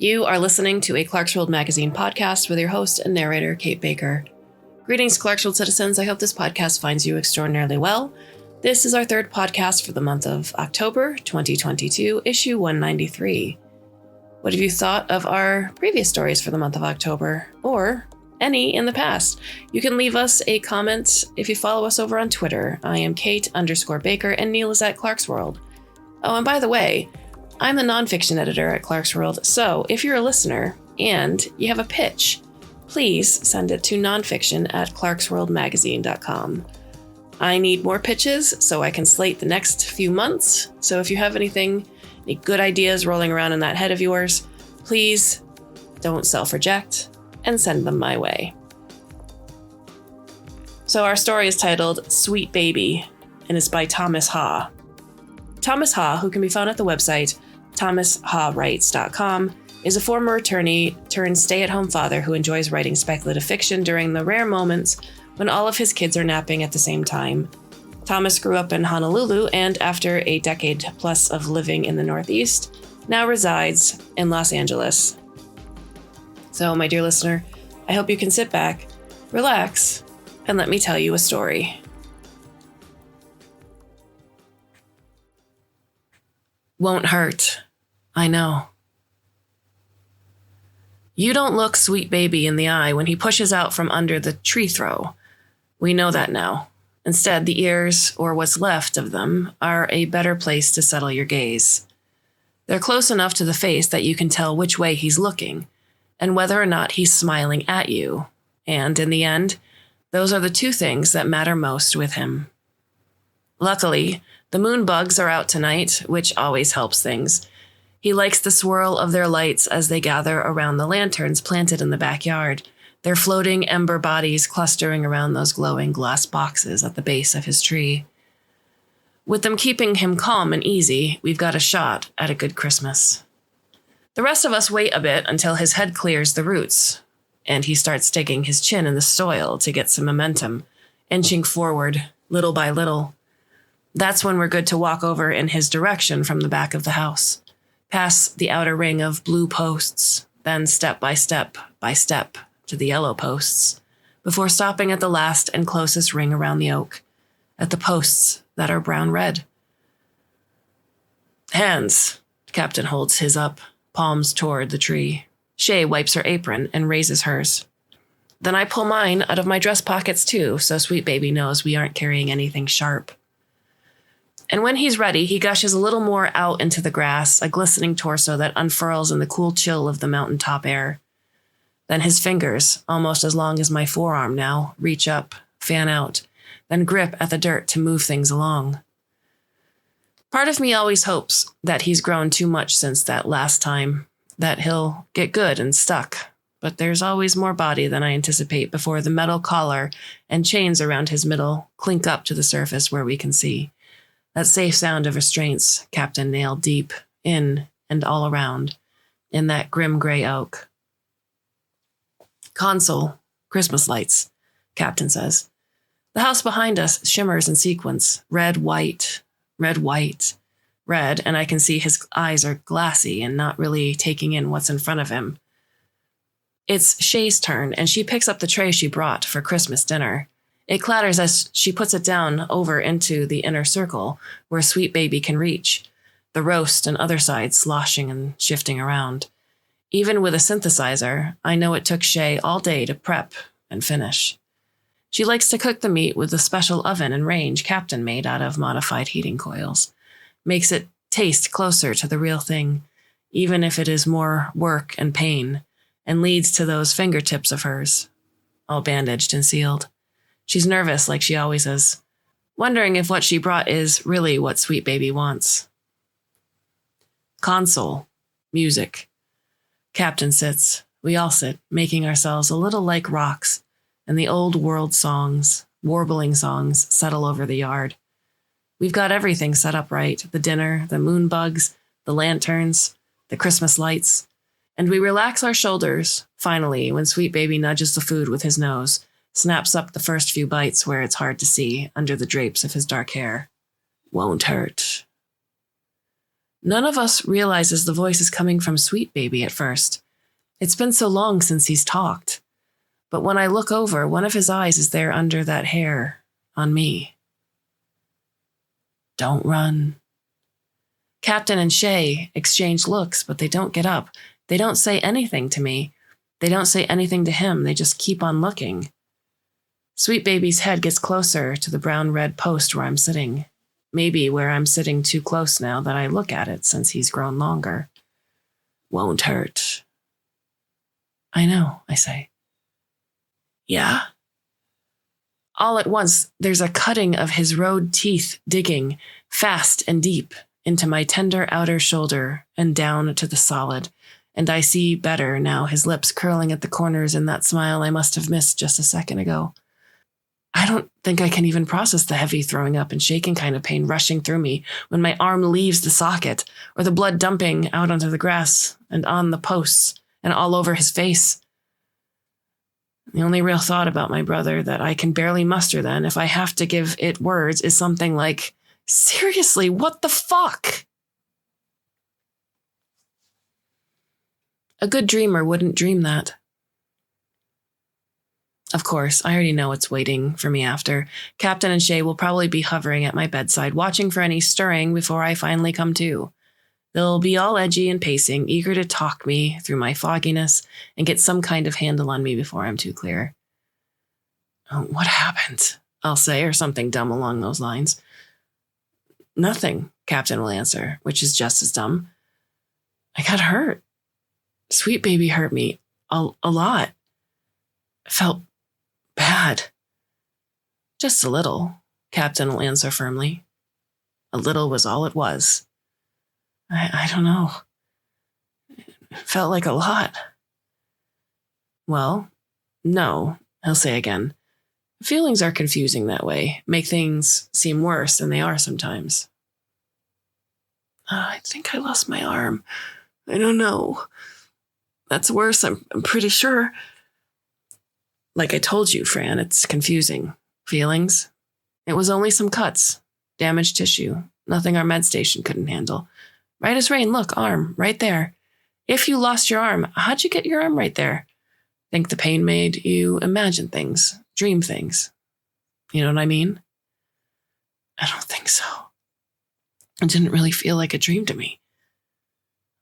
You are listening to a Clarkesworld Magazine podcast with your host and narrator, Kate Baker. Greetings, Clarkesworld citizens. I hope this podcast finds you extraordinarily well. This is our third podcast for the month of October 2022, issue 193. What have you thought of our previous stories for the month of October, or any in the past? You can leave us a comment if you follow us over on Twitter. I am Kate_Baker and Neil is at Clarkesworld. Oh, and by the way, I'm the nonfiction editor at Clarkesworld, so if you're a listener and you have a pitch, please send it to nonfiction@clarkesworldmagazine.com. I need more pitches so I can slate the next few months. So if you have any good ideas rolling around in that head of yours, please don't self-reject and send them my way. So our story is titled Sweetbaby and is by Thomas Ha. Thomas Ha, who can be found at the website thomasHawrites.com, is a former attorney turned stay-at-home father who enjoys writing speculative fiction during the rare moments when all of his kids are napping at the same time. Thomas grew up in Honolulu and, after a decade plus of living in the Northeast, now resides in Los Angeles. So, my dear listener, I hope you can sit back, relax, and let me tell you a story. Won't hurt. I know. You don't look Sweetbaby in the eye when he pushes out from under the tree throw. We know that now. Instead, the ears, or what's left of them, are a better place to settle your gaze. They're close enough to the face that you can tell which way he's looking, and whether or not he's smiling at you. And in the end, those are the two things that matter most with him. Luckily, the moon bugs are out tonight, which always helps things. He likes the swirl of their lights as they gather around the lanterns planted in the backyard, their floating ember bodies clustering around those glowing glass boxes at the base of his tree. With them keeping him calm and easy, we've got a shot at a good Christmas. The rest of us wait a bit until his head clears the roots, and he starts sticking his chin in the soil to get some momentum, inching forward, little by little. That's when we're good to walk over in his direction from the back of the house, past the outer ring of blue posts, then step by step to the yellow posts, before stopping at the last and closest ring around the oak, at the posts that are brown-red. Hands. Captain holds his up, palms toward the tree. Shay wipes her apron and raises hers. Then I pull mine out of my dress pockets too, so Sweetbaby knows we aren't carrying anything sharp. And when he's ready, he gushes a little more out into the grass, a glistening torso that unfurls in the cool chill of the mountaintop air. Then his fingers, almost as long as my forearm now, reach up, fan out, then grip at the dirt to move things along. Part of me always hopes that he's grown too much since that last time, that he'll get good and stuck. But there's always more body than I anticipate before the metal collar and chains around his middle clink up to the surface where we can see. That safe sound of restraints Captain nailed deep in and all around, in that grim gray oak. Console, Christmas lights, Captain says. The house behind us shimmers in sequence, red, white, red, and I can see his eyes are glassy and not really taking in what's in front of him. It's Shay's turn, and she picks up the tray she brought for Christmas dinner. It clatters as she puts it down over into the inner circle where Sweetbaby can reach, the roast and other sides sloshing and shifting around. Even with a synthesizer, I know it took Shay all day to prep and finish. She likes to cook the meat with the special oven and range Captain made out of modified heating coils. Makes it taste closer to the real thing, even if it is more work and pain, and leads to those fingertips of hers, all bandaged and sealed. She's nervous like she always is, wondering if what she brought is really what Sweetbaby wants. Console. Music. Captain sits. We all sit, making ourselves a little like rocks, and the old world songs, warbling songs, settle over the yard. We've got everything set up right, the dinner, the moon bugs, the lanterns, the Christmas lights, and we relax our shoulders, finally, when Sweetbaby nudges the food with his nose, snaps up the first few bites where it's hard to see under the drapes of his dark hair. Won't hurt. None of us realizes the voice is coming from Sweetbaby at first. It's been so long since he's talked. But when I look over, one of his eyes is there under that hair, on me. Don't run. Captain and Shay exchange looks, but they don't get up. They don't say anything to me. They don't say anything to him. They just keep on looking. Sweetbaby's head gets closer to the brown-red post where I'm sitting. Maybe where I'm sitting too close now that I look at it since he's grown longer. Won't hurt. I know, I say. Yeah? All at once, there's a cutting of his rode teeth digging, fast and deep, into my tender outer shoulder and down to the solid, and I see better now his lips curling at the corners in that smile I must have missed just a second ago. I don't think I can even process the heavy throwing up and shaking kind of pain rushing through me when my arm leaves the socket, or the blood dumping out onto the grass and on the posts and all over his face. The only real thought about my brother that I can barely muster then, if I have to give it words, is something like, seriously, what the fuck? A good dreamer wouldn't dream that. Of course, I already know what's waiting for me after. Captain and Shay will probably be hovering at my bedside, watching for any stirring before I finally come to. They'll be all edgy and pacing, eager to talk me through my fogginess and get some kind of handle on me before I'm too clear. Oh, what happened? I'll say, or something dumb along those lines. Nothing, Captain will answer, which is just as dumb. I got hurt. Sweetbaby hurt me a lot. I felt bad. Just a little, Captain will answer firmly. A little was all it was. I don't know. It felt like a lot. Well, no, he'll say again. Feelings are confusing that way, make things seem worse than they are sometimes. I think I lost my arm. I don't know. That's worse, I'm pretty sure. Like I told you, Fran, it's confusing. Feelings? It was only some cuts, damaged tissue, nothing our med station couldn't handle. Right as rain, look, arm, right there. If you lost your arm, how'd you get your arm right there? Think the pain made you imagine things, dream things. You know what I mean? I don't think so. It didn't really feel like a dream to me.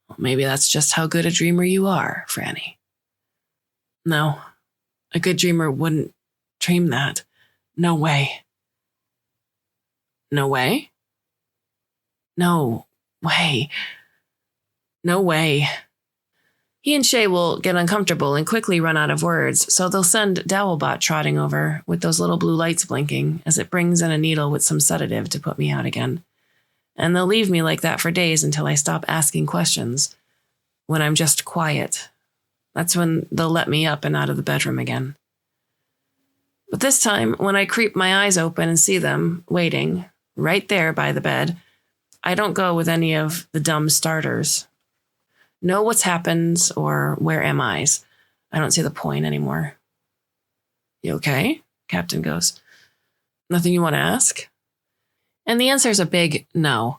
Well, maybe that's just how good a dreamer you are, Franny. No, a good dreamer wouldn't dream that. No way. No way? No way. No way. He and Shay will get uncomfortable and quickly run out of words, so they'll send Dowelbot trotting over with those little blue lights blinking as it brings in a needle with some sedative to put me out again. And they'll leave me like that for days until I stop asking questions. When I'm just quiet. That's when they'll let me up and out of the bedroom again. But this time, when I creep my eyes open and see them waiting right there by the bed, I don't go with any of the dumb starters. Know what's happened or where am I's. I don't see the point anymore. You okay? Captain goes. Nothing you want to ask? And the answer is a big no,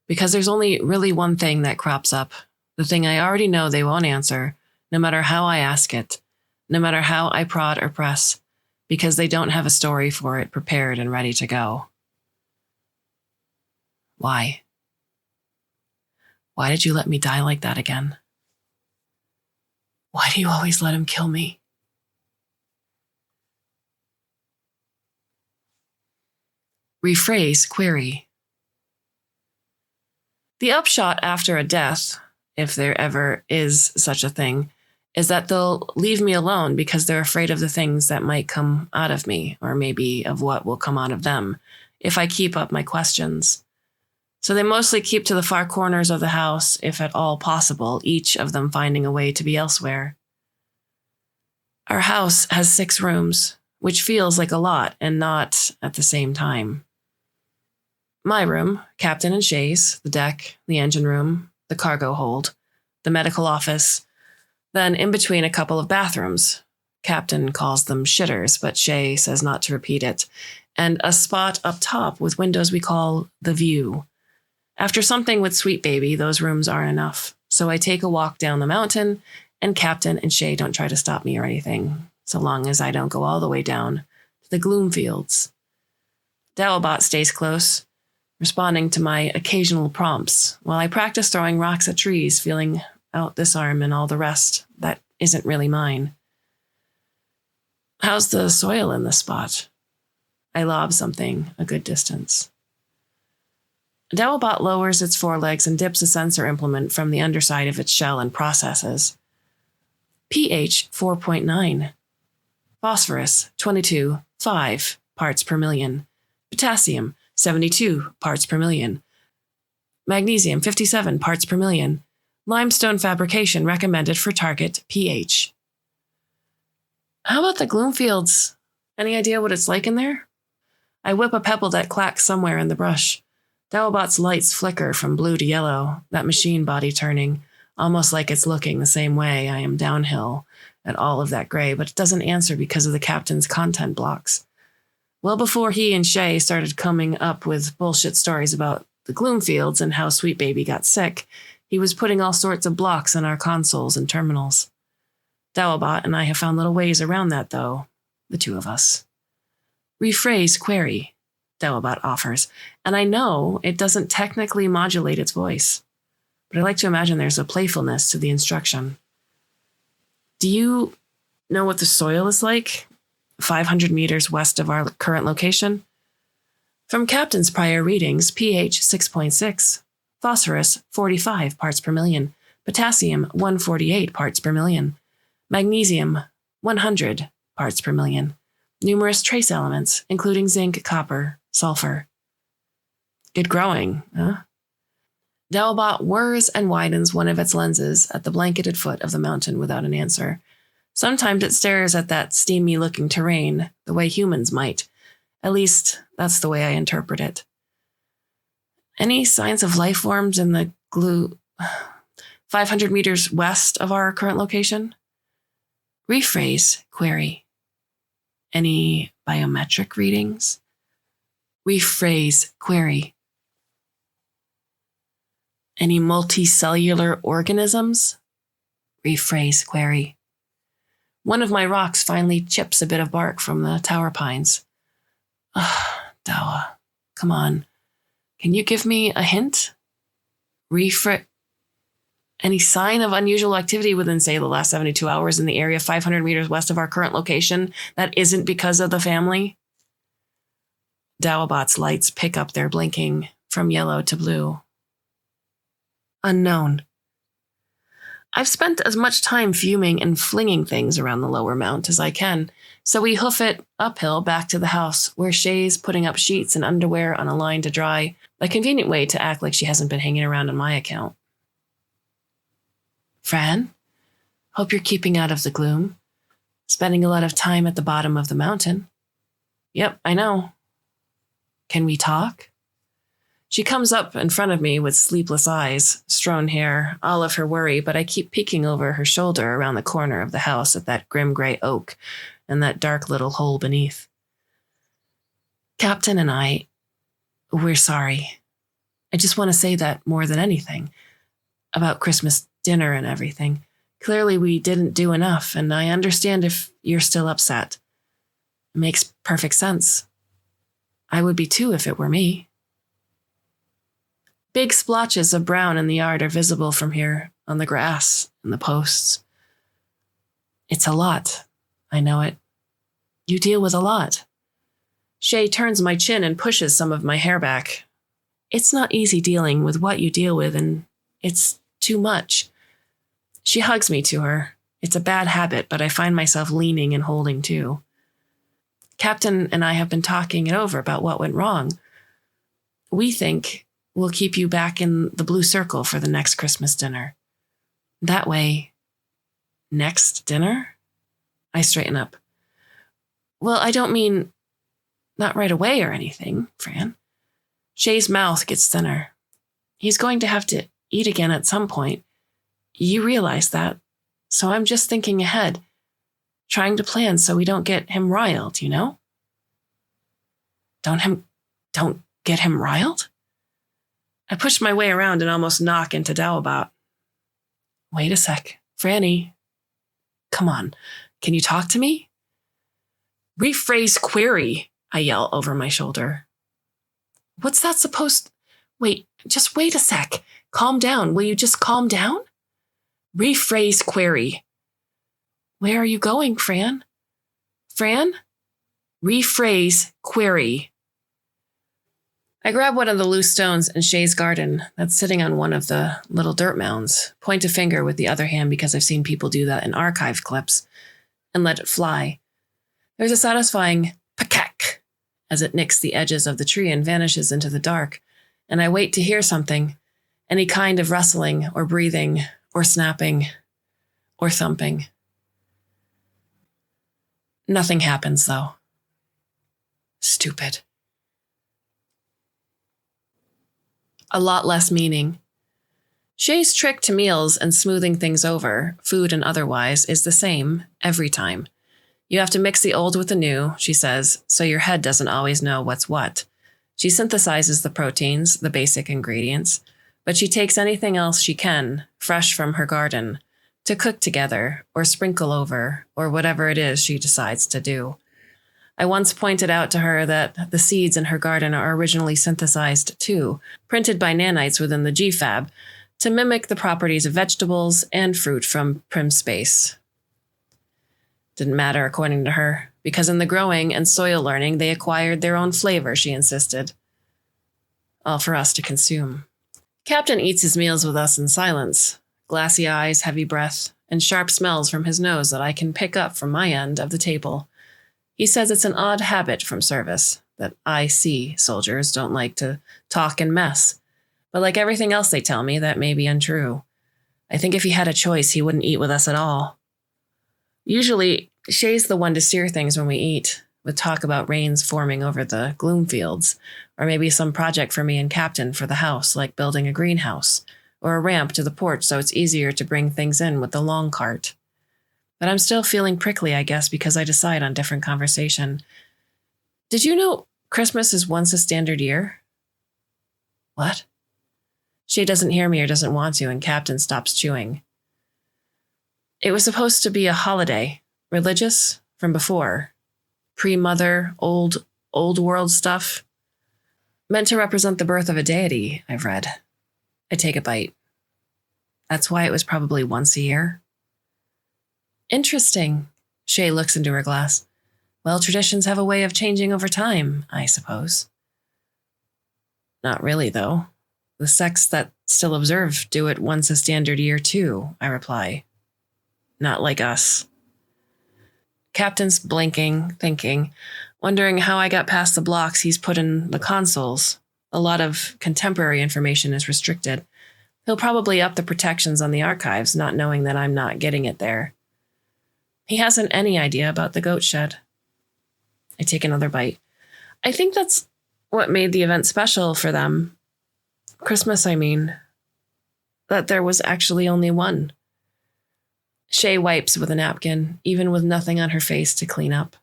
because there's only really one thing that crops up. The thing I already know they won't answer, no matter how I ask it, no matter how I prod or press, because they don't have a story for it prepared and ready to go. Why? Why did you let me die like that again? Why do you always let him kill me? Rephrase query. The upshot after a death, if there ever is such a thing, is that they'll leave me alone because they're afraid of the things that might come out of me, or maybe of what will come out of them, if I keep up my questions. So they mostly keep to the far corners of the house, if at all possible, each of them finding a way to be elsewhere. Our house has 6 rooms, which feels like a lot and not at the same time. My room, Captain and Shay's, the deck, the engine room, the cargo hold, the medical office, then in between a couple of bathrooms. Captain calls them shitters, but Shay says not to repeat it, and a spot up top with windows we call the view. After something with Sweetbaby, those rooms aren't enough. So I take a walk down the mountain, and Captain and Shay don't try to stop me or anything, so long as I don't go all the way down to the Gloomfields. Dowabot stays close, responding to my occasional prompts, while I practice throwing rocks at trees, feeling out this arm and all the rest that isn't really mine. How's the soil in this spot? I lob something a good distance. Dowabot lowers its forelegs and dips a sensor implement from the underside of its shell and processes. pH 4.9. Phosphorus 22.5 parts per million. Potassium 72 parts per million. Magnesium 57 parts per million. Limestone fabrication recommended for target pH. How about the Gloomfields? Any idea what it's like in there? I whip a pebble that clacks somewhere in the brush. Dowabot's lights flicker from blue to yellow, that machine body turning, almost like it's looking the same way I am downhill at all of that gray, but it doesn't answer because of the captain's content blocks. Well before he and Shay started coming up with bullshit stories about the Gloomfields and how Sweetbaby got sick, he was putting all sorts of blocks on our consoles and terminals. Dowabot and I have found little ways around that, though, the two of us. Rephrase query, Dowabot offers, and I know it doesn't technically modulate its voice, but I like to imagine there's a playfulness to the instruction. Do you know what the soil is like? 500 meters west of our current location? From Captain's prior readings, pH 6.6, phosphorus 45 parts per million, potassium 148 parts per million, magnesium 100 parts per million, numerous trace elements, including zinc, copper, sulfur. Good growing, huh? Dowabot whirs and widens one of its lenses at the blanketed foot of the mountain without an answer. Sometimes it stares at that steamy-looking terrain, the way humans might. At least, that's the way I interpret it. Any signs of life forms in the 500 meters west of our current location? Rephrase query. Any biometric readings? Rephrase query. Any multicellular organisms? Rephrase query. One of my rocks finally chips a bit of bark from the tower pines. Dawa, come on. Can you give me a hint? Any sign of unusual activity within, say, the last 72 hours in the area 500 meters west of our current location that isn't because of the family? Dowabot's lights pick up their blinking from yellow to blue. Unknown. I've spent as much time fuming and flinging things around the lower mount as I can, so we hoof it uphill back to the house, where Shay's putting up sheets and underwear on a line to dry, a convenient way to act like she hasn't been hanging around on my account. Fran, hope you're keeping out of the gloom. Spending a lot of time at the bottom of the mountain. Yep, I know. Can we talk? She comes up in front of me with sleepless eyes, strown hair, all of her worry, but I keep peeking over her shoulder around the corner of the house at that grim gray oak and that dark little hole beneath. Captain and we're sorry. I just want to say that more than anything. About Christmas dinner and everything. Clearly we didn't do enough, and I understand if you're still upset. It makes perfect sense. I would be too if it were me. Big splotches of brown in the yard are visible from here, on the grass and the posts. It's a lot. I know it. You deal with a lot. Shay turns my chin and pushes some of my hair back. It's not easy dealing with what you deal with, and it's too much. She hugs me to her. It's a bad habit, but I find myself leaning and holding too. Captain and I have been talking it over about what went wrong. We think we'll keep you back in the blue circle for the next Christmas dinner. That way, next dinner? I straighten up. Well, I don't mean not right away or anything, Fran. Shay's mouth gets thinner. He's going to have to eat again at some point. You realize that. So I'm just thinking ahead, trying to plan so we don't get him riled, you know? Don't get him riled? I push my way around and almost knock into Dawabot. Wait a sec. Franny. Come on. Can you talk to me? Rephrase query, I yell over my shoulder. What's that supposed... Wait, just wait a sec. Calm down. Will you just calm down? Rephrase query. Where are you going, Fran? Fran? Rephrase query. I grab one of the loose stones in Shay's garden that's sitting on one of the little dirt mounds, point a finger with the other hand because I've seen people do that in archive clips, and let it fly. There's a satisfying pakak as it nicks the edges of the tree and vanishes into the dark, and I wait to hear something, any kind of rustling or breathing or snapping or thumping. Nothing happens, though. Stupid. A lot less meaning. Shay's trick to meals and smoothing things over, food and otherwise, is the same every time. You have to mix the old with the new, she says, so your head doesn't always know what's what. She synthesizes the proteins, the basic ingredients, but she takes anything else she can, fresh from her garden, to cook together or sprinkle over or whatever it is she decides to do. I once pointed out to her that the seeds in her garden are originally synthesized too, printed by nanites within the GFAB, to mimic the properties of vegetables and fruit from prim space. Didn't matter, according to her, because in the growing and soil learning they acquired their own flavor, she insisted. All for us to consume. Captain eats his meals with us in silence, glassy eyes, heavy breath, and sharp smells from his nose that I can pick up from my end of the table. He says it's an odd habit from service, that IC soldiers don't like to talk and mess. But like everything else they tell me, that may be untrue. I think if he had a choice, he wouldn't eat with us at all. Usually, Shay's the one to steer things when we eat, with talk about rains forming over the gloom fields, or maybe some project for me and Captain for the house, like building a greenhouse, or a ramp to the porch so it's easier to bring things in with the long cart. But I'm still feeling prickly, I guess, because I decide on different conversation. Did you know Christmas is once a standard year? What? Shay doesn't hear me or doesn't want to, and Captain stops chewing. It was supposed to be a holiday, religious, from before. Pre-mother, old world stuff. Meant to represent the birth of a deity, I've read. I take a bite. That's why it was probably once a year. Interesting. Shay looks into her glass. Well, traditions have a way of changing over time, I suppose. Not really, though. The sects that still observe do it once a standard year, too, I reply. Not like us. Captain's blinking, thinking, wondering how I got past the blocks he's put in the consoles. A lot of contemporary information is restricted. He'll probably up the protections on the archives, not knowing that I'm not getting it there. He hasn't any idea about the goat shed. I take another bite. I think that's what made the event special for them. Christmas, I mean. That there was actually only one. Shay wipes with a napkin, even with nothing on her face to clean up.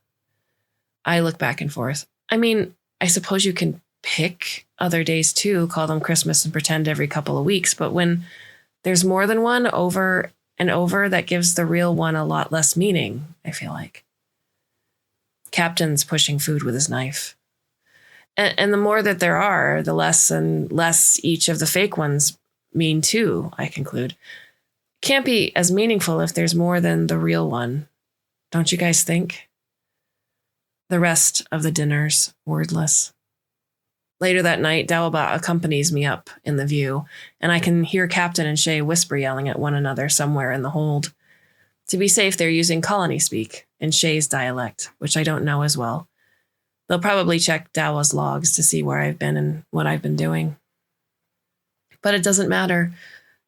I look back and forth. I mean, I suppose you can pick other days too, call them Christmas and pretend every couple of weeks, but when there's more than one over and over, that gives the real one a lot less meaning, I feel like. Captain's pushing food with his knife. And the more that there are, the less and less each of the fake ones mean too, I conclude. Can't be as meaningful if there's more than the real one. Don't you guys think? The rest of the dinner's wordless. Later that night, Dawabot accompanies me up in the view, and I can hear Captain and Shay whisper yelling at one another somewhere in the hold. To be safe, they're using colony speak in Shay's dialect, which I don't know as well. They'll probably check Dawa's logs to see where I've been and what I've been doing. But it doesn't matter.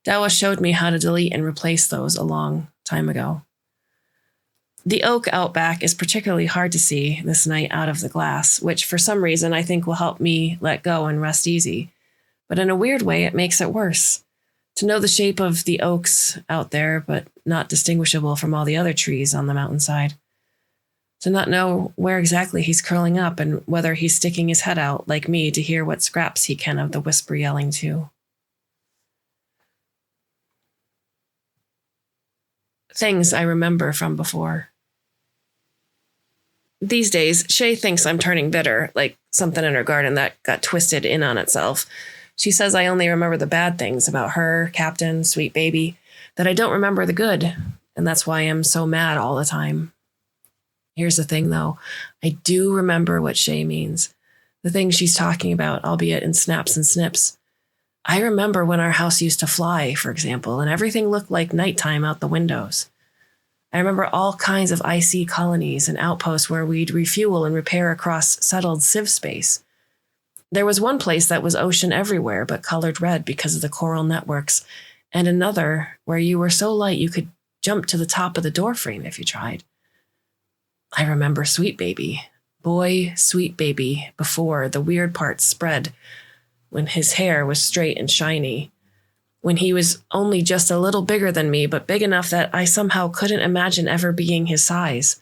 Dawa showed me how to delete and replace those a long time ago. The oak out back is particularly hard to see this night out of the glass, which for some reason I think will help me let go and rest easy. But in a weird way, it makes it worse. To know the shape of the oaks out there, but not distinguishable from all the other trees on the mountainside. to not know where exactly he's curling up and whether he's sticking his head out like me to hear what scraps he can of the whisper yelling too. Things I remember from before. These days, Shay thinks I'm turning bitter, like something in her garden that got twisted in on itself. She says I only remember the bad things about her, Captain, Sweetbaby, that I don't remember the good, and that's why I'm so mad all the time. Here's the thing, though. I do remember what Shay means. The things she's talking about, albeit in snaps and snips. I remember when our house used to fly, for example, and everything looked like nighttime out the windows. I remember all kinds of icy colonies and outposts where we'd refuel and repair across settled civ space. There was one place that was ocean everywhere but colored red because of the coral networks, and another where you were so light you could jump to the top of the doorframe if you tried. I remember Sweetbaby, boy Sweetbaby, before the weird parts spread, when his hair was straight and shiny, when he was only just a little bigger than me, but big enough that I somehow couldn't imagine ever being his size.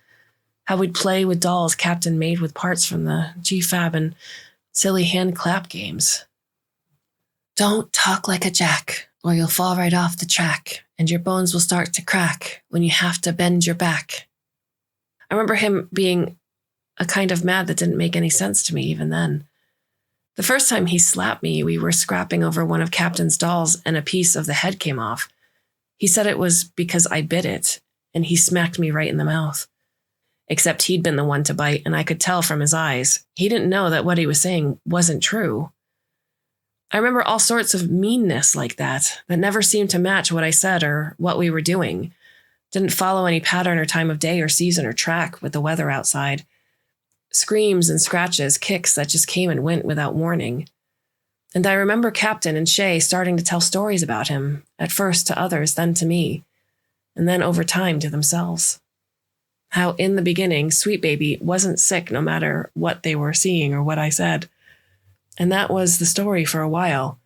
How we'd play with dolls Captain made with parts from the GFAB and silly hand clap games. Don't talk like a jack, or you'll fall right off the track, and your bones will start to crack when you have to bend your back. I remember him being a kind of mad that didn't make any sense to me even then. The first time he slapped me, we were scrapping over one of Captain's dolls and a piece of the head came off. He said it was because I bit it, and he smacked me right in the mouth. Except he'd been the one to bite, and I could tell from his eyes. He didn't know that what he was saying wasn't true. I remember all sorts of meanness like that never seemed to match what I said or what we were doing. Didn't follow any pattern or time of day or season or track with the weather outside. Screams and scratches, kicks that just came and went without warning. And I remember Captain and Shay starting to tell stories about him, at first to others, then to me, and then over time to themselves. How in the beginning, Sweetbaby wasn't sick no matter what they were seeing or what I said. And that was the story for a while,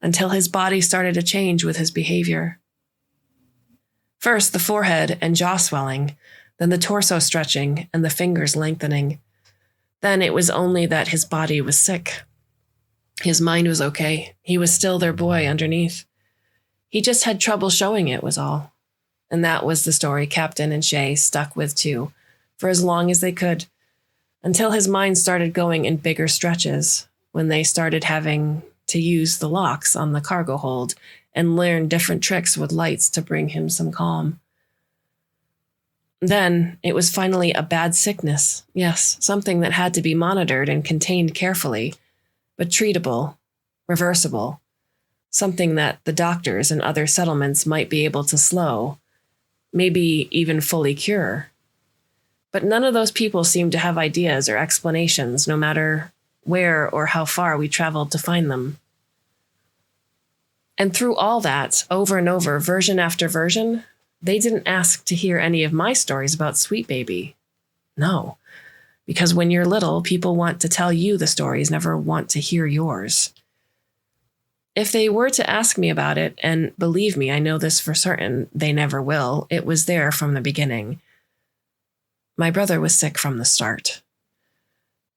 until his body started to change with his behavior. First, the forehead and jaw swelling, then the torso stretching and the fingers lengthening. Then it was only that his body was sick. His mind was okay. He was still their boy underneath. He just had trouble showing it was all. And that was the story Captain and Shay stuck with too, for as long as they could, until his mind started going in bigger stretches, when they started having to use the locks on the cargo hold and learn different tricks with lights to bring him some calm. Then it was finally a bad sickness. Yes, something that had to be monitored and contained carefully, but treatable, reversible, something that the doctors and other settlements might be able to slow, maybe even fully cure. But none of those people seemed to have ideas or explanations, no matter where or how far we traveled to find them. And through all that, over and over, version after version, they didn't ask to hear any of my stories about Sweetbaby. No, because when you're little, people want to tell you the stories, never want to hear yours. If they were to ask me about it, and believe me, I know this for certain, they never will, it was there from the beginning. My brother was sick from the start.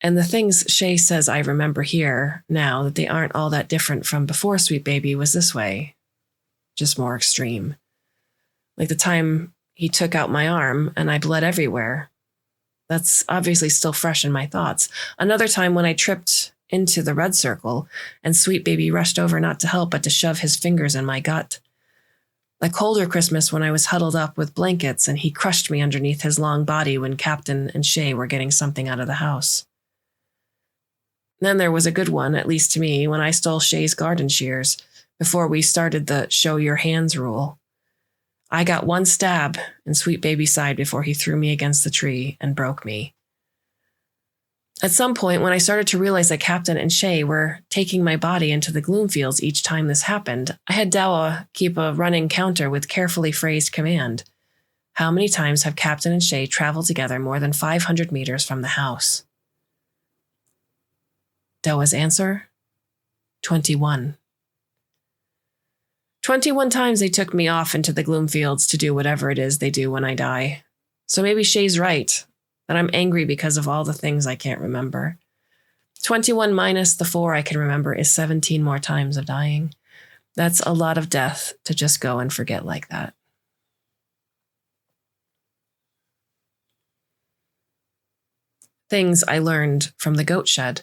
And the things Shay says I remember here now that they aren't all that different from before Sweetbaby was this way, just more extreme. Like the time he took out my arm and I bled everywhere. That's obviously still fresh in my thoughts. Another time when I tripped into the red circle and Sweetbaby rushed over not to help but to shove his fingers in my gut. A colder Christmas when I was huddled up with blankets and he crushed me underneath his long body when Captain and Shay were getting something out of the house. Then there was a good one, at least to me, when I stole Shay's garden shears before we started the show your hands rule. I got one stab in Sweetbaby's side before he threw me against the tree and broke me. At some point, when I started to realize that Captain and Shay were taking my body into the Gloomfields each time this happened, I had Dawa keep a running counter with carefully phrased command. How many times have Captain and Shay traveled together more than 500 meters from the house? Dawa's answer? 21. 21 times they took me off into the Gloomfields to do whatever it is they do when I die. So maybe Shay's right. that I'm angry because of all the things I can't remember. 21 minus the 4 I can remember is 17 more times of dying. That's a lot of death to just go and forget like that. Things I learned from the goat shed.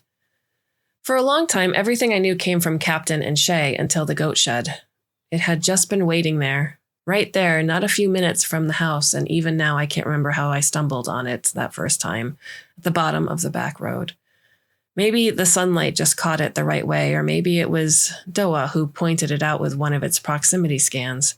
For a long time, everything I knew came from Captain and Shay until the goat shed. It had just been waiting there, right there, not a few minutes from the house, and even now I can't remember how I stumbled on it that first time, at the bottom of the back road. Maybe the sunlight just caught it the right way, or maybe it was Doa who pointed it out with one of its proximity scans.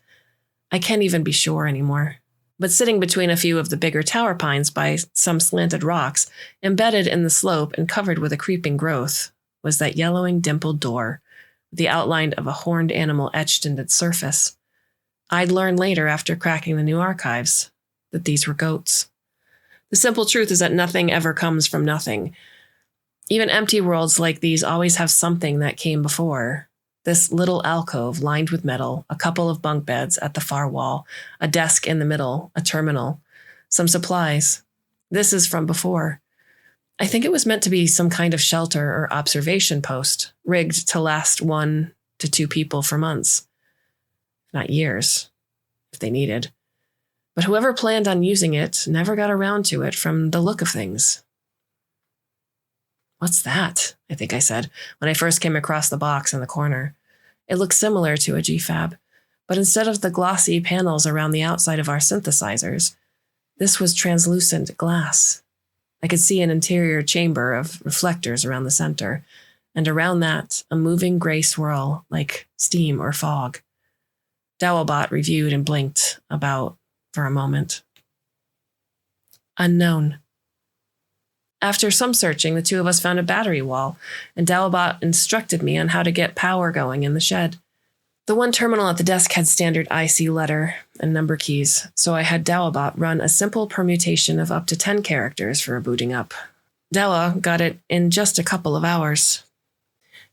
I can't even be sure anymore. But sitting between a few of the bigger tower pines by some slanted rocks, embedded in the slope and covered with a creeping growth, was that yellowing dimpled door, with the outline of a horned animal etched into its surface. I'd learn later, after cracking the new archives, that these were goats. The simple truth is that nothing ever comes from nothing. Even empty worlds like these always have something that came before. This little alcove lined with metal, a couple of bunk beds at the far wall, a desk in the middle, a terminal, some supplies. This is from before. I think it was meant to be some kind of shelter or observation post, rigged to last 1 to 2 people for months. Not years, if they needed. But whoever planned on using it never got around to it from the look of things. "What's that?" I think I said, when I first came across the box in the corner. It looked similar to a GFAB, but instead of the glossy panels around the outside of our synthesizers, this was translucent glass. I could see an interior chamber of reflectors around the center, and around that, a moving gray swirl like steam or fog. Dowabot reviewed and blinked about for a moment. Unknown. After some searching, the two of us found a battery wall, and Dowabot instructed me on how to get power going in the shed. The one terminal at the desk had standard IC letter and number keys, so I had Dowabot run a simple permutation of up to 10 characters for booting up. Dowa got it in just a couple of hours.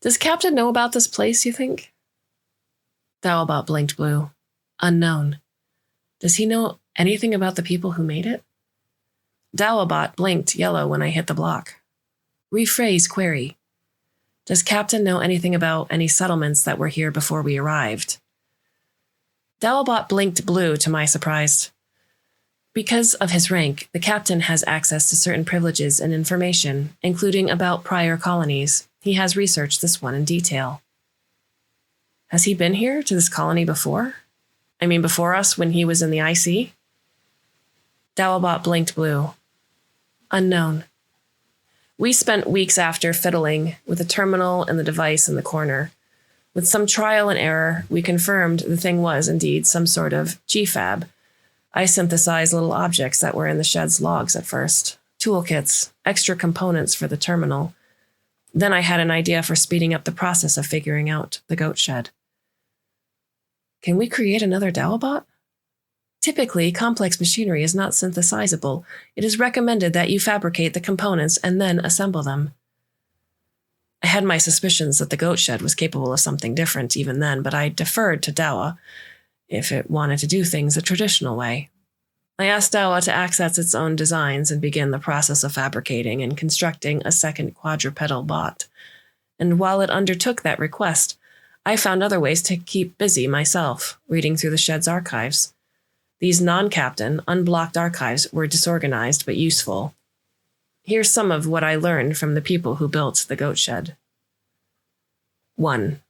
"Does Captain know about this place, you think?" Dowabot blinked blue. Unknown. "Does he know anything about the people who made it?" Dowabot blinked yellow when I hit the block. Rephrase query. "Does Captain know anything about any settlements that were here before we arrived?" Dowabot blinked blue to my surprise. Because of his rank, the captain has access to certain privileges and information, including about prior colonies. He has researched this one in detail. Has he been here to this colony before? I mean, before us when he was in the IC? Dowabot blinked blue. Unknown. We spent weeks after fiddling with the terminal and the device in the corner. With some trial and error, we confirmed the thing was indeed some sort of GFAB. I synthesized little objects that were in the shed's logs at first. Toolkits, extra components for the terminal. Then I had an idea for speeding up the process of figuring out the goat shed. Can we create another Dowabot? Typically, complex machinery is not synthesizable. It is recommended that you fabricate the components and then assemble them. I had my suspicions that the goat shed was capable of something different even then, but I deferred to Dowa if it wanted to do things the traditional way. I asked Dowa to access its own designs and begin the process of fabricating and constructing a second quadrupedal bot. And while it undertook that request, I found other ways to keep busy myself, reading through the shed's archives. These non-captain, unblocked archives were disorganized but useful. Here's some of what I learned from the people who built the goat shed. 1.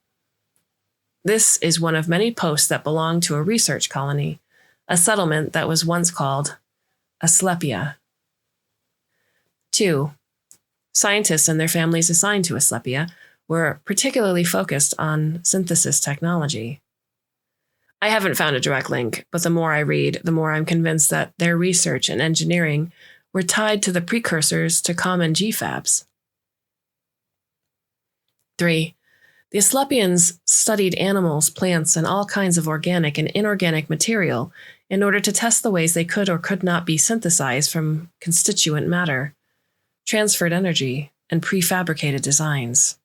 This is one of many posts that belong to a research colony, a settlement that was once called Asclepia. 2. Scientists and their families assigned to Asclepia were particularly focused on synthesis technology. I haven't found a direct link, but the more I read, the more I'm convinced that their research and engineering were tied to the precursors to common GFABs. 3. The Asclepians studied animals, plants, and all kinds of organic and inorganic material in order to test the ways they could or could not be synthesized from constituent matter, transferred energy, and prefabricated designs.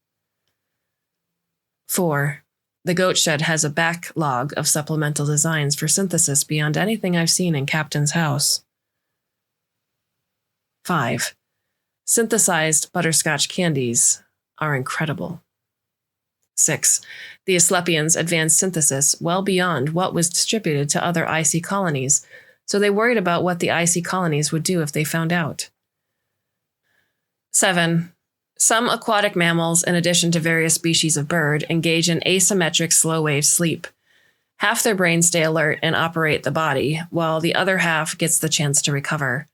4. The goat shed has a backlog of supplemental designs for synthesis beyond anything I've seen in Captain's house. 5. Synthesized butterscotch candies are incredible. 6. The Asclepians advanced synthesis well beyond what was distributed to other icy colonies, so they worried about what the icy colonies would do if they found out. 7. Some aquatic mammals, in addition to various species of bird, engage in asymmetric slow-wave sleep. Half their brains stay alert and operate the body, while the other half gets the chance to recover.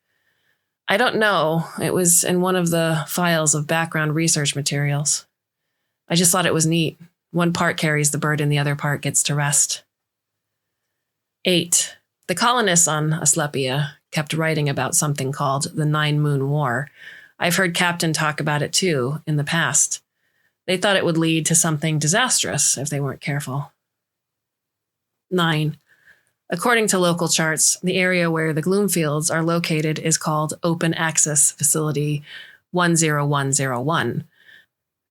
I don't know. It was in one of the files of background research materials. I just thought it was neat. One part carries the bird and the other part gets to rest. 8. The colonists on Asclepia kept writing about something called the 9-Moon War. I've heard Captain talk about it too in the past. They thought it would lead to something disastrous if they weren't careful. 9. According to local charts, the area where the Gloomfields are located is called Open Access Facility 10101.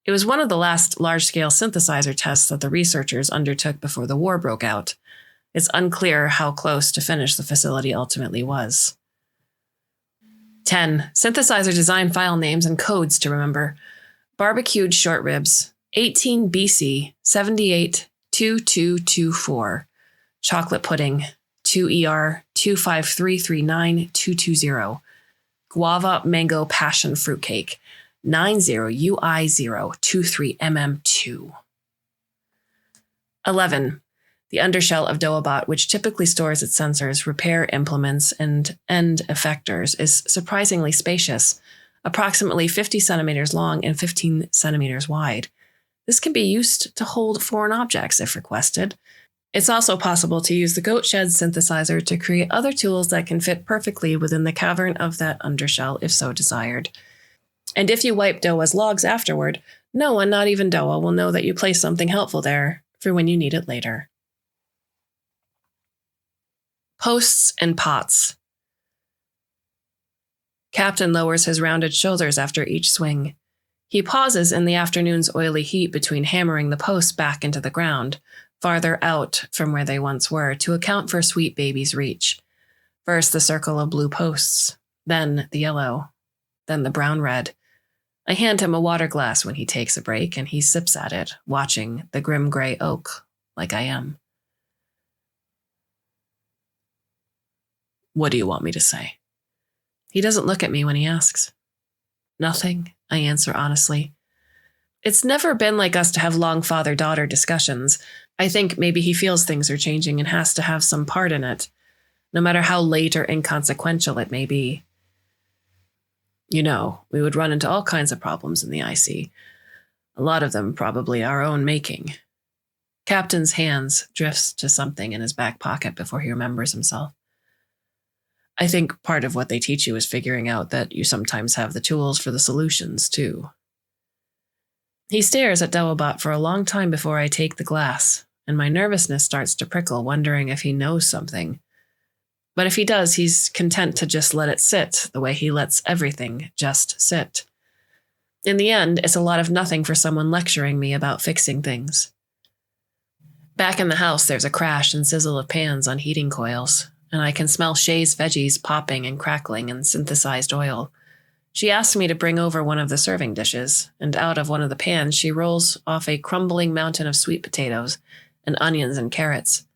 It was one of the last large-scale synthesizer tests that the researchers undertook before the war broke out. It's unclear how close to finish the facility ultimately was. 10. Synthesizer design file names and codes to remember. Barbecued short ribs, 18 BC 782224. Chocolate pudding, 2ER 25339220. Guava mango passion fruitcake, 90UI023MM2. 11. The undershell of Doabot, which typically stores its sensors, repair implements, and end effectors, is surprisingly spacious, approximately 50 centimeters long and 15 centimeters wide. This can be used to hold foreign objects if requested. It's also possible to use the goat shed synthesizer to create other tools that can fit perfectly within the cavern of that undershell if so desired. And if you wipe Doa's logs afterward, no one, not even Doa, will know that you placed something helpful there for when you need it later. Posts and pots. Captain lowers his rounded shoulders after each swing. He pauses in the afternoon's oily heat between hammering the posts back into the ground, farther out from where they once were, to account for Sweetbaby's reach. First the circle of blue posts, then the yellow, then the brown-red. I hand him a water glass when he takes a break, and he sips at it, watching the grim gray oak, like I am. What do you want me to say? He doesn't look at me when he asks. Nothing, I answer honestly. It's never been like us to have long father-daughter discussions. I think maybe he feels things are changing and has to have some part in it, no matter how late or inconsequential it may be. You know, we would run into all kinds of problems in the IC. A lot of them probably our own making. Captain's hands drifts to something in his back pocket before he remembers himself. I think part of what they teach you is figuring out that you sometimes have the tools for the solutions, too. He stares at Doabot for a long time before I take the glass, and my nervousness starts to prickle, wondering if he knows something. But if he does, he's content to just let it sit, the way he lets everything just sit. In the end, it's a lot of nothing for someone lecturing me about fixing things. Back in the house, there's a crash and sizzle of pans on heating coils, and I can smell Shay's veggies popping and crackling in synthesized oil. She asks me to bring over one of the serving dishes, and out of one of the pans she rolls off a crumbling mountain of sweet potatoes and onions and carrots.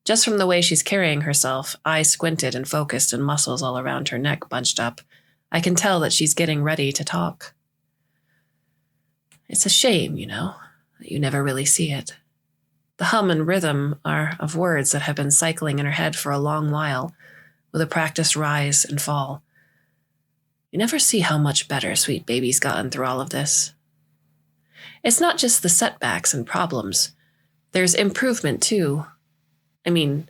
Just from the way she's carrying herself, eyes squinted and focused and muscles all around her neck bunched up, I can tell that she's getting ready to talk. It's a shame, you know, that you never really see it. The hum and rhythm are of words that have been cycling in her head for a long while, with a practiced rise and fall. You never see how much better Sweetbaby's gotten through all of this. It's not just the setbacks and problems. There's improvement, too. I mean,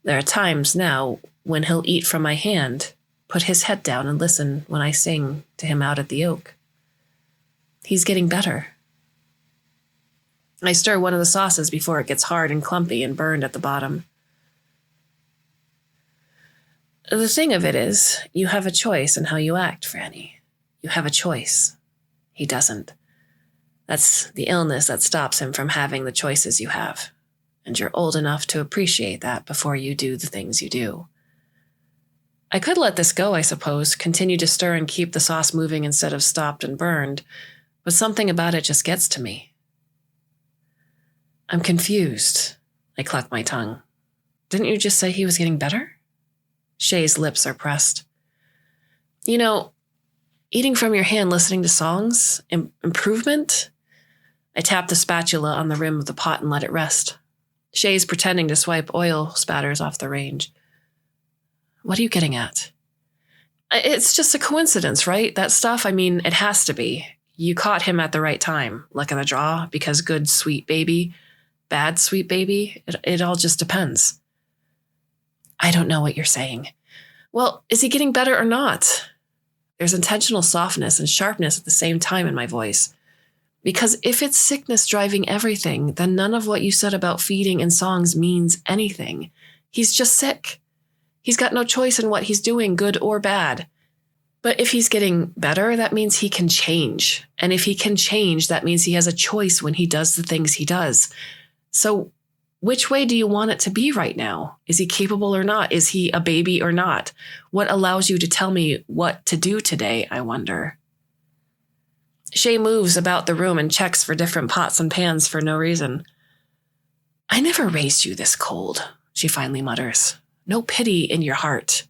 there are times now when he'll eat from my hand, put his head down and listen when I sing to him out at the oak. He's getting better. I stir one of the sauces before it gets hard and clumpy and burned at the bottom. The thing of it is, you have a choice in how you act, Franny. You have a choice. He doesn't. That's the illness that stops him from having the choices you have. And you're old enough to appreciate that before you do the things you do. I could let this go, I suppose, continue to stir and keep the sauce moving instead of stopped and burned, but something about it just gets to me. I'm confused. I cluck my tongue. Didn't you just say he was getting better? Shay's lips are pressed. You know, eating from your hand, listening to songs, improvement? I tap the spatula on the rim of the pot and let it rest. Shay's pretending to swipe oil spatters off the range. What are you getting at? It's just a coincidence, right? That stuff, it has to be. You caught him at the right time, luck of the draw, because good sweet baby, bad sweet baby, it all just depends. I don't know what you're saying. Well, is he getting better or not? There's intentional softness and sharpness at the same time in my voice. Because if it's sickness driving everything, then none of what you said about feeding and songs means anything. He's just sick. He's got no choice in what he's doing, good or bad. But if he's getting better, that means he can change. And if he can change, that means he has a choice when he does the things he does. So which way do you want it to be right now? Is he capable or not? Is he a baby or not? What allows you to tell me what to do today, I wonder? Shay moves about the room and checks for different pots and pans for no reason. I never raised you this cold, she finally mutters. No pity in your heart.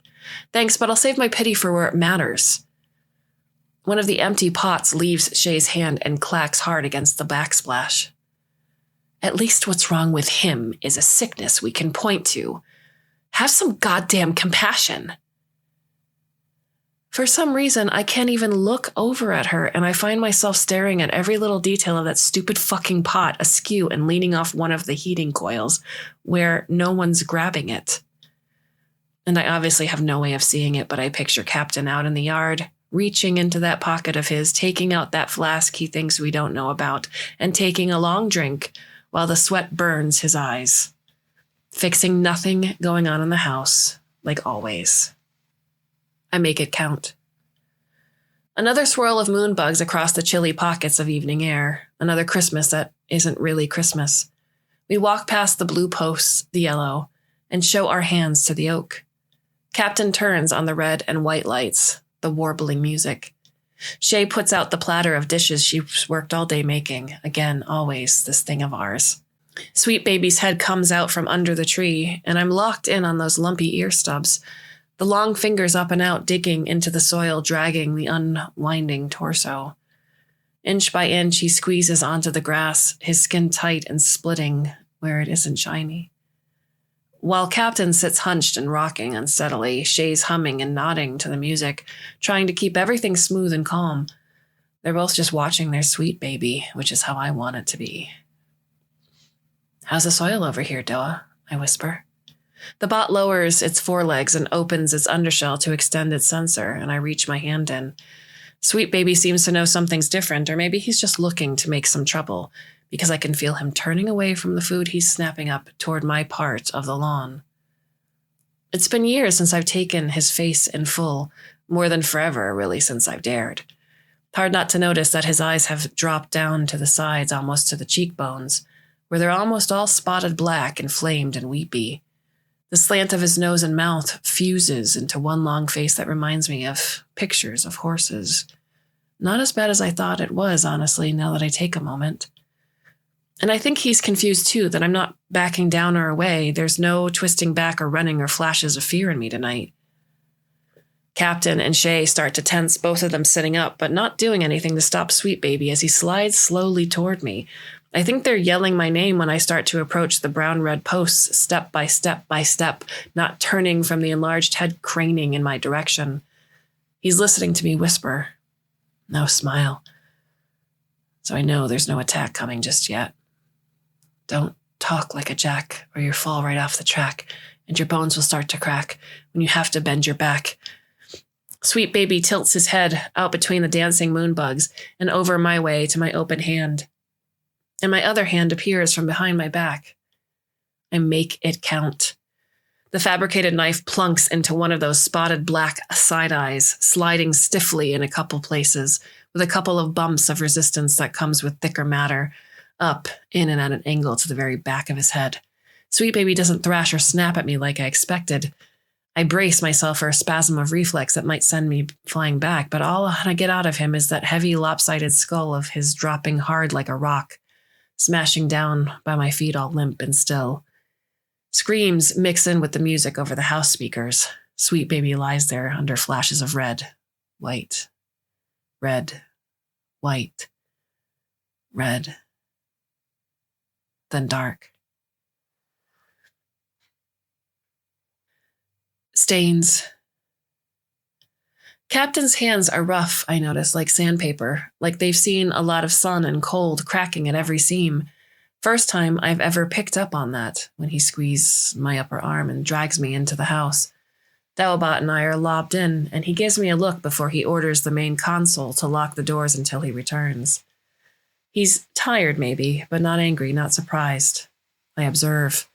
Thanks, but I'll save my pity for where it matters. One of the empty pots leaves Shay's hand and clacks hard against the backsplash. At least what's wrong with him is a sickness we can point to. Have some goddamn compassion. For some reason, I can't even look over at her, and I find myself staring at every little detail of that stupid fucking pot askew and leaning off one of the heating coils where no one's grabbing it. And I obviously have no way of seeing it, but I picture Captain out in the yard, reaching into that pocket of his, taking out that flask he thinks we don't know about, and taking a long drink while the sweat burns his eyes. Fixing nothing going on in the house, like always. I make it count. Another swirl of moonbugs across the chilly pockets of evening air. Another Christmas that isn't really Christmas. We walk past the blue posts, the yellow, and show our hands to the oak. Captain turns on the red and white lights, the warbling music. Shay puts out the platter of dishes she's worked all day making. Again, always this thing of ours. Sweetbaby's head comes out from under the tree, and I'm locked in on those lumpy ear stubs. The long fingers up and out, digging into the soil, dragging the unwinding torso. Inch by inch, he squeezes onto the grass, his skin tight and splitting where it isn't shiny. While Captain sits hunched and rocking unsteadily, Shay's humming and nodding to the music, trying to keep everything smooth and calm. They're both just watching their sweet baby, which is how I want it to be. How's the soil over here, Doa? I whisper. The bot lowers its forelegs and opens its undershell to extend its sensor, and I reach my hand in. Sweetbaby seems to know something's different, or maybe he's just looking to make some trouble, because I can feel him turning away from the food he's snapping up toward my part of the lawn. It's been years since I've taken his face in full, more than forever, really, since I've dared. Hard not to notice that his eyes have dropped down to the sides, almost to the cheekbones, where they're almost all spotted black, inflamed and weepy. The slant of his nose and mouth fuses into one long face that reminds me of pictures of horses. Not as bad as I thought it was, honestly, now that I take a moment. And I think he's confused, too, that I'm not backing down or away. There's no twisting back or running or flashes of fear in me tonight. Captain and Shay start to tense, both of them sitting up, but not doing anything to stop Sweetbaby as he slides slowly toward me. I think they're yelling my name when I start to approach the brown-red posts, step by step by step, not turning from the enlarged head craning in my direction. He's listening to me whisper. No smile. So I know there's no attack coming just yet. Don't talk like a jack, or you'll fall right off the track, and your bones will start to crack when you have to bend your back. Sweetbaby tilts his head out between the dancing moonbugs and over my way to my open hand. And my other hand appears from behind my back. I make it count. The fabricated knife plunks into one of those spotted black side eyes, sliding stiffly in a couple places, with a couple of bumps of resistance that comes with thicker matter, up, in and at an angle to the very back of his head. Sweetbaby doesn't thrash or snap at me like I expected. I brace myself for a spasm of reflex that might send me flying back, but all I get out of him is that heavy, lopsided skull of his dropping hard like a rock, smashing down by my feet all limp and still. Screams mix in with the music over the house speakers. Sweetbaby lies there under flashes of red, white, red, white, red, then dark. Stains. Captain's hands are rough, I notice, like sandpaper, like they've seen a lot of sun and cold cracking at every seam. First time I've ever picked up on that when he squeezes my upper arm and drags me into the house. Daobot and I are lobbed in, and he gives me a look before he orders the main console to lock the doors until he returns. He's tired, maybe, but not angry, not surprised. I observe.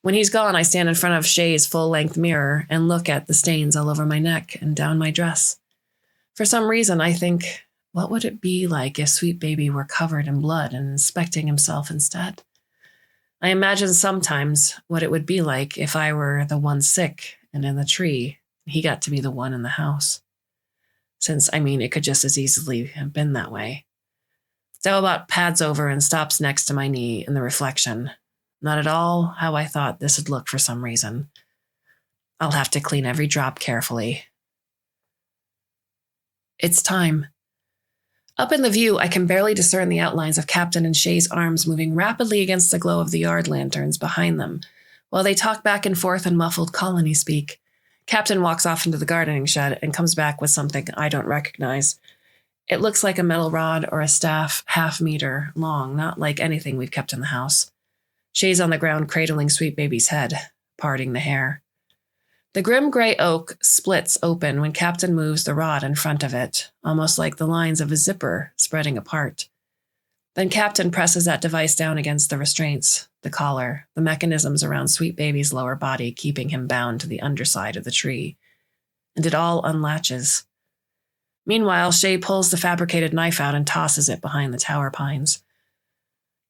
When he's gone, I stand in front of Shay's full-length mirror and look at the stains all over my neck and down my dress. For some reason, I think, what would it be like if Sweetbaby were covered in blood and inspecting himself instead? I imagine sometimes what it would be like if I were the one sick and in the tree, and he got to be the one in the house. Since, it could just as easily have been that way. Daobot pads over and stops next to my knee in the reflection. Not at all how I thought this would look for some reason. I'll have to clean every drop carefully. It's time. Up in the view, I can barely discern the outlines of Captain and Shay's arms moving rapidly against the glow of the yard lanterns behind them, while they talk back and forth in muffled colony speak. Captain walks off into the gardening shed and comes back with something I don't recognize. It looks like a metal rod or a staff half-meter long, not like anything we've kept in the house. Shay's on the ground cradling Sweetbaby's head, parting the hair. The grim gray oak splits open when Captain moves the rod in front of it, almost like the lines of a zipper spreading apart. Then Captain presses that device down against the restraints, the collar, the mechanisms around Sweetbaby's lower body keeping him bound to the underside of the tree. And it all unlatches. Meanwhile, Shay pulls the fabricated knife out and tosses it behind the tower pines.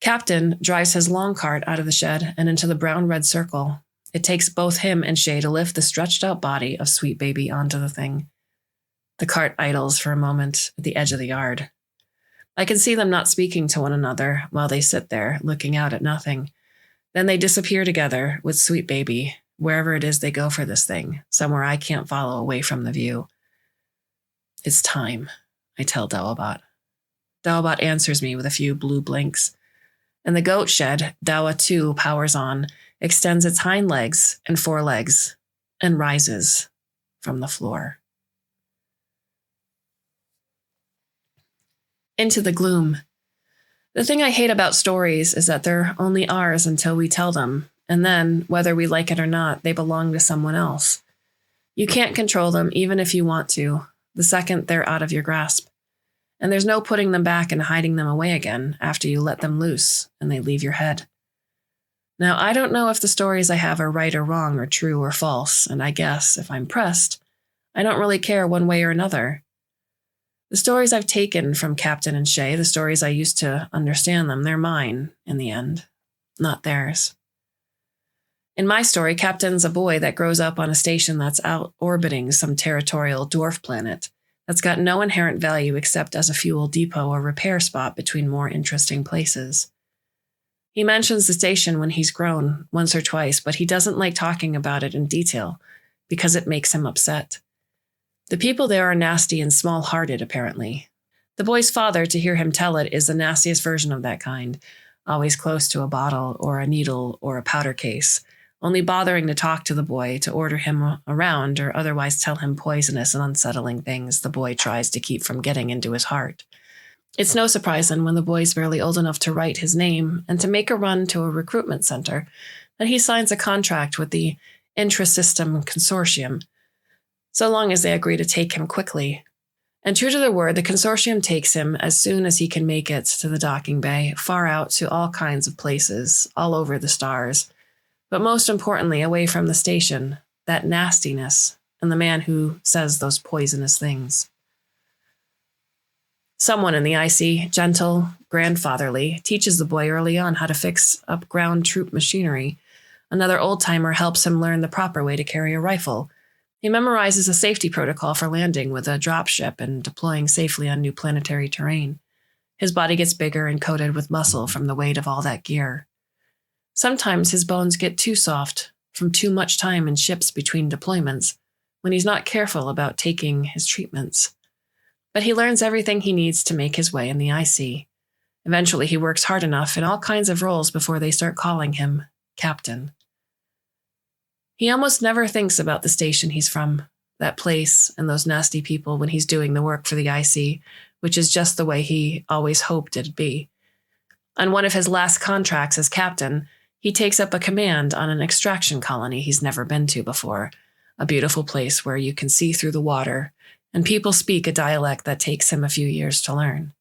Captain drives his long cart out of the shed and into the brown-red circle. It takes both him and Shay to lift the stretched-out body of Sweetbaby onto the thing. The cart idles for a moment at the edge of the yard. I can see them not speaking to one another while they sit there, looking out at nothing. Then they disappear together with Sweetbaby, wherever it is they go for this thing, somewhere I can't follow away from the view. It's time, I tell Daobot. Daobot answers me with a few blue blinks. In the goat shed, Dawa too powers on, extends its hind legs and forelegs, and rises from the floor. Into the gloom. The thing I hate about stories is that they're only ours until we tell them, and then, whether we like it or not, they belong to someone else. You can't control them even if you want to, the second they're out of your grasp. And there's no putting them back and hiding them away again after you let them loose and they leave your head. Now, I don't know if the stories I have are right or wrong or true or false, and I guess, if I'm pressed, I don't really care one way or another. The stories I've taken from Captain and Shay, the stories I used to understand them, they're mine, in the end, not theirs. In my story, Captain's a boy that grows up on a station that's out orbiting some territorial dwarf planet that's got no inherent value except as a fuel depot or repair spot between more interesting places. He mentions the station when he's grown, once or twice, but he doesn't like talking about it in detail because it makes him upset. The people there are nasty and small-hearted, apparently. The boy's father, to hear him tell it, is the nastiest version of that kind, always close to a bottle or a needle or a powder case, only bothering to talk to the boy, to order him around or otherwise tell him poisonous and unsettling things the boy tries to keep from getting into his heart. It's no surprise then when the boy's barely old enough to write his name and to make a run to a recruitment center that he signs a contract with the Intra-System Consortium, so long as they agree to take him quickly. And true to their word, the consortium takes him as soon as he can make it to the docking bay, far out to all kinds of places, all over the stars, but most importantly, away from the station, that nastiness, and the man who says those poisonous things. Someone in the IC, gentle, grandfatherly, teaches the boy early on how to fix up ground troop machinery, Another old-timer helps him learn the proper way to carry a rifle. He memorizes a safety protocol for landing with a dropship and deploying safely on new planetary terrain. His body gets bigger and coated with muscle from the weight of all that gear. Sometimes his bones get too soft from too much time in ships between deployments, when he's not careful about taking his treatments. But he learns everything he needs to make his way in the IC. Eventually, he works hard enough in all kinds of roles before they start calling him Captain. He almost never thinks about the station he's from, that place, and those nasty people when he's doing the work for the IC, which is just the way he always hoped it'd be. On one of his last contracts as captain, he takes up a command on an extraction colony he's never been to before, a beautiful place where you can see through the water, and people speak a dialect that takes him a few years to learn.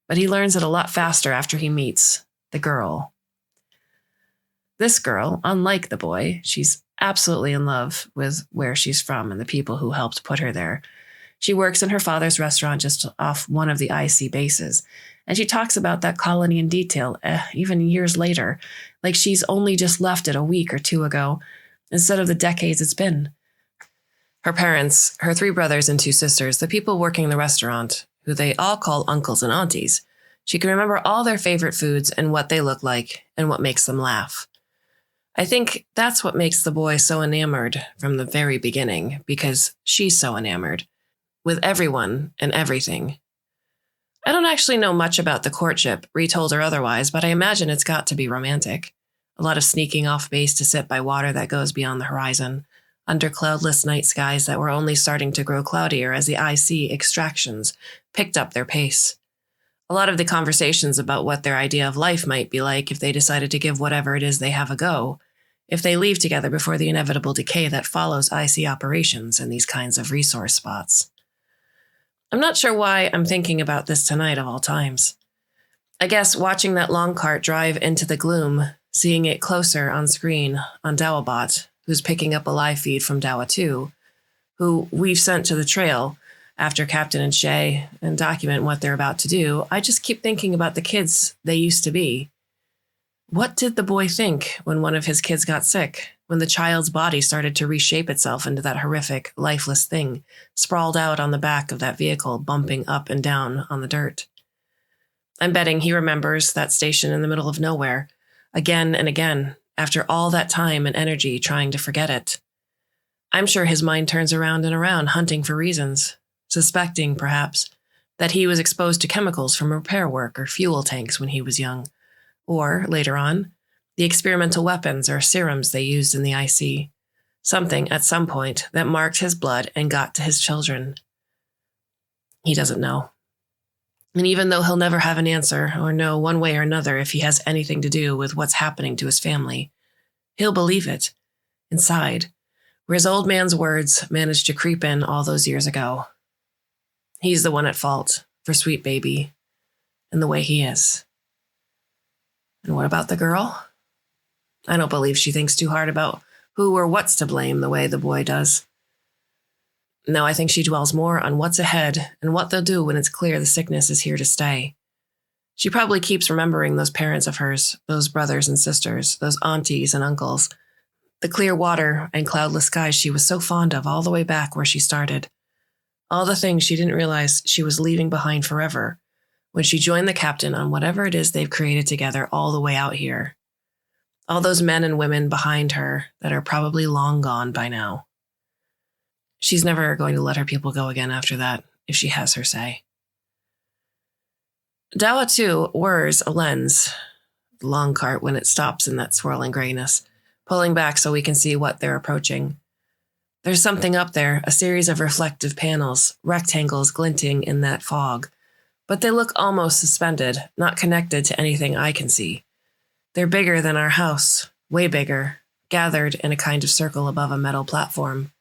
But he learns it a lot faster after he meets the girl. This girl, unlike the boy, she's absolutely in love with where she's from and the people who helped put her there. She works in her father's restaurant just off one of the IC bases, and she talks about that colony in detail, even years later, like she's only just left it a week or two ago, instead of the decades it's been. Her parents, her 3 brothers and 2 sisters, the people working the restaurant, who they all call uncles and aunties, she can remember all their favorite foods and what they look like and what makes them laugh. I think that's what makes the boy so enamored from the very beginning, because she's so enamored with everyone and everything. I don't actually know much about the courtship, retold or otherwise, but I imagine it's got to be romantic. A lot of sneaking off base to sit by water that goes beyond the horizon, under cloudless night skies that were only starting to grow cloudier as the IC extractions picked up their pace. A lot of the conversations about what their idea of life might be like if they decided to give whatever it is they have a go, if they leave together before the inevitable decay that follows IC operations in these kinds of resource spots. I'm not sure why I'm thinking about this tonight of all times. I guess watching that long cart drive into the gloom, seeing it closer on screen on Dawabot, who's picking up a live feed from Dawa 2, who we've sent to the trail after Captain and Shay and document what they're about to do, I just keep thinking about the kids they used to be. What did the boy think when one of his kids got sick, when the child's body started to reshape itself into that horrific, lifeless thing, sprawled out on the back of that vehicle, bumping up and down on the dirt? I'm betting he remembers that station in the middle of nowhere, again and again, after all that time and energy trying to forget it. I'm sure his mind turns around and around hunting for reasons, suspecting, perhaps, that he was exposed to chemicals from repair work or fuel tanks when he was young, or, later on, the experimental weapons or serums they used in the IC, something at some point that marked his blood and got to his children. He doesn't know. And even though he'll never have an answer or know one way or another if he has anything to do with what's happening to his family, he'll believe it, inside, where his old man's words managed to creep in all those years ago. He's the one at fault for Sweetbaby and the way he is. And what about the girl? I don't believe she thinks too hard about who or what's to blame the way the boy does. No, I think she dwells more on what's ahead and what they'll do when it's clear the sickness is here to stay. She probably keeps remembering those parents of hers, those brothers and sisters, those aunties and uncles, the clear water and cloudless skies she was so fond of all the way back where she started. All the things she didn't realize she was leaving behind forever when she joined the captain on whatever it is they've created together all the way out here. All those men and women behind her that are probably long gone by now. She's never going to let her people go again after that, if she has her say. Dawa 2 whirs a lens, the long cart when it stops in that swirling grayness, pulling back so we can see what they're approaching. There's something up there, a series of reflective panels, rectangles glinting in that fog, but they look almost suspended, not connected to anything I can see. They're bigger than our house, way bigger, gathered in a kind of circle above a metal platform.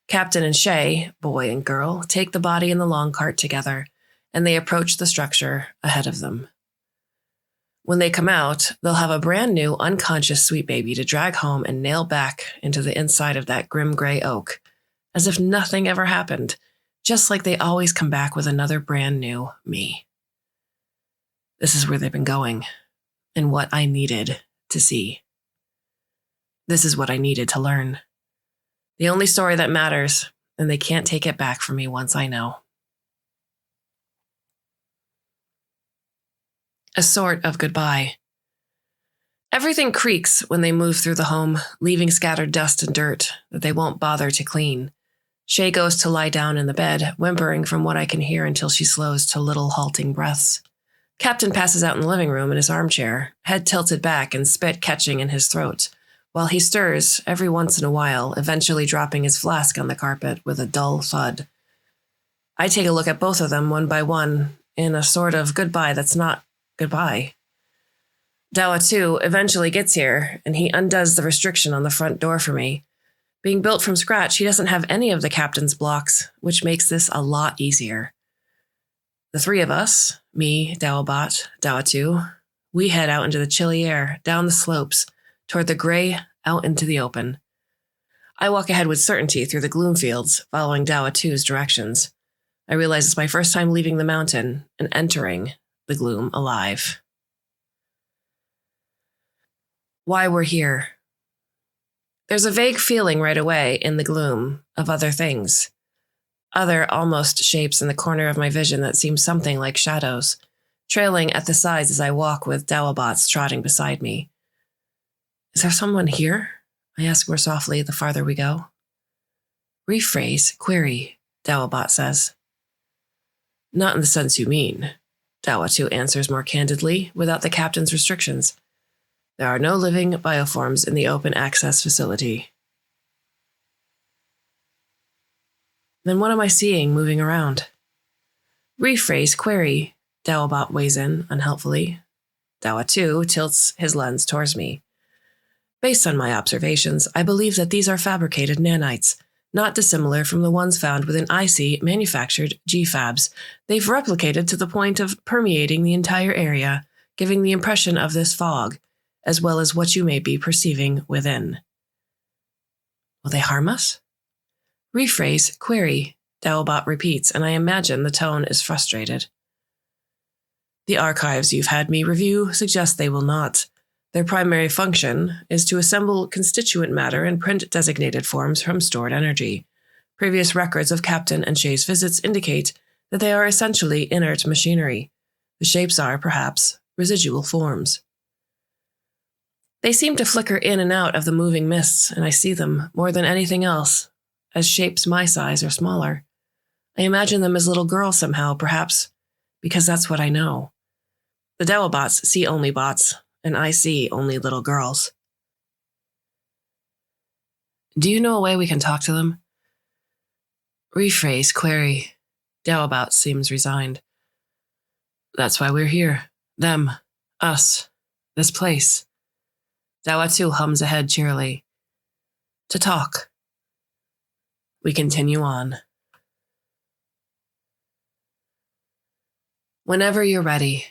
Captain and Shay, boy and girl, take the body in the long cart together, and they approach the structure ahead of them. When they come out, they'll have a brand new, unconscious Sweetbaby to drag home and nail back into the inside of that grim gray oak, as if nothing ever happened, just like they always come back with another brand new me. This is where they've been going, and what I needed to see. This is what I needed to learn. The only story that matters, and they can't take it back from me once I know. A sort of goodbye. Everything creaks when they move through the home, leaving scattered dust and dirt that they won't bother to clean. Shay goes to lie down in the bed, whimpering from what I can hear until she slows to little halting breaths. Captain passes out in the living room in his armchair, head tilted back and spit catching in his throat, while he stirs every once in a while, eventually dropping his flask on the carpet with a dull thud. I take a look at both of them one by one, in a sort of goodbye that's not goodbye. Dawa, too, eventually gets here, and he undoes the restriction on the front door for me. Being built from scratch, he doesn't have any of the captain's blocks, which makes this a lot easier. The three of us, me, Dawabot, Dawa 2, we head out into the chilly air, down the slopes, toward the gray, out into the open. I walk ahead with certainty through the gloom fields, following Dawa 2's directions. I realize it's my first time leaving the mountain and entering the gloom alive. Why we're here. There's a vague feeling right away in the gloom of other things. Other almost shapes in the corner of my vision that seem something like shadows, trailing at the sides as I walk with Dawabots trotting beside me. Is there someone here? I ask more softly the farther we go. Rephrase, query, Dawabot says. Not in the sense you mean, Dawa 2 answers more candidly, without the captain's restrictions. There are no living bioforms in the open access facility. Then what am I seeing moving around? Rephrase, query, Dawabot weighs in unhelpfully. Dawa 2 tilts his lens towards me. Based on my observations, I believe that these are fabricated nanites, not dissimilar from the ones found within IC manufactured GFABs. They've replicated to the point of permeating the entire area, giving the impression of this fog, as well as what you may be perceiving within. Will they harm us? Rephrase, query, Dawabot repeats, and I imagine the tone is frustrated. The archives you've had me review suggest they will not. Their primary function is to assemble constituent matter and print designated forms from stored energy. Previous records of Captain and Shay's visits indicate that they are essentially inert machinery. The shapes are, perhaps, residual forms. They seem to flicker in and out of the moving mists, and I see them, more than anything else, as shapes my size or smaller. I imagine them as little girls somehow, perhaps, because that's what I know. The Dawabots see only bots, and I see only little girls. Do you know a way we can talk to them? Rephrase, query. Dawabot seems resigned. That's why we're here. Them. Us. This place. Dawa 2 hums ahead cheerily. To talk. We continue on. Whenever you're ready.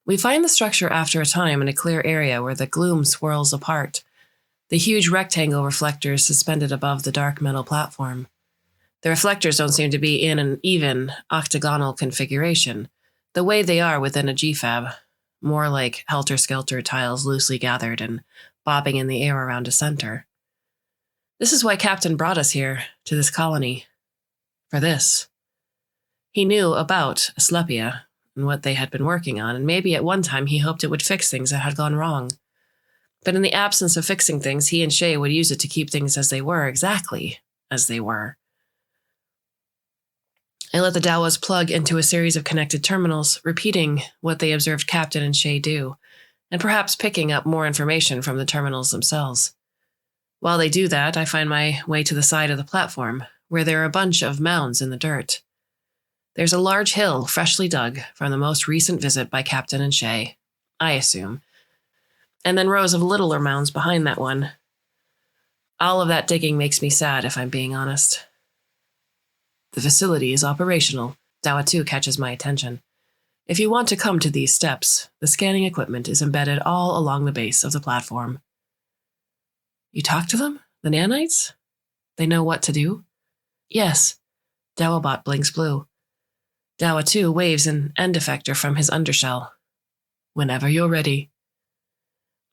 We find the structure after a time in a clear area where the gloom swirls apart, the huge rectangle reflectors suspended above the dark metal platform. The reflectors don't seem to be in an even, octagonal configuration, the way they are within a GFAB, more like helter-skelter tiles loosely gathered and bobbing in the air around a center. This is why Captain brought us here, to this colony. For this. He knew about Asclepia and what they had been working on, and maybe at one time he hoped it would fix things that had gone wrong. But in the absence of fixing things, he and Shay would use it to keep things as they were, exactly as they were. I let the Dawas plug into a series of connected terminals, repeating what they observed Captain and Shay do, and perhaps picking up more information from the terminals themselves. While they do that, I find my way to the side of the platform, where there are a bunch of mounds in the dirt. There's a large hill freshly dug from the most recent visit by Captain and Shay, I assume, and then rows of littler mounds behind that one. All of that digging makes me sad, if I'm being honest. The facility is operational. Dawa 2 catches my attention. If you want to come to these steps, the scanning equipment is embedded all along the base of the platform. You talk to them? The nanites? They know what to do? Yes. Dawabot blinks blue. Dawa 2 waves an end effector from his undershell. Whenever you're ready.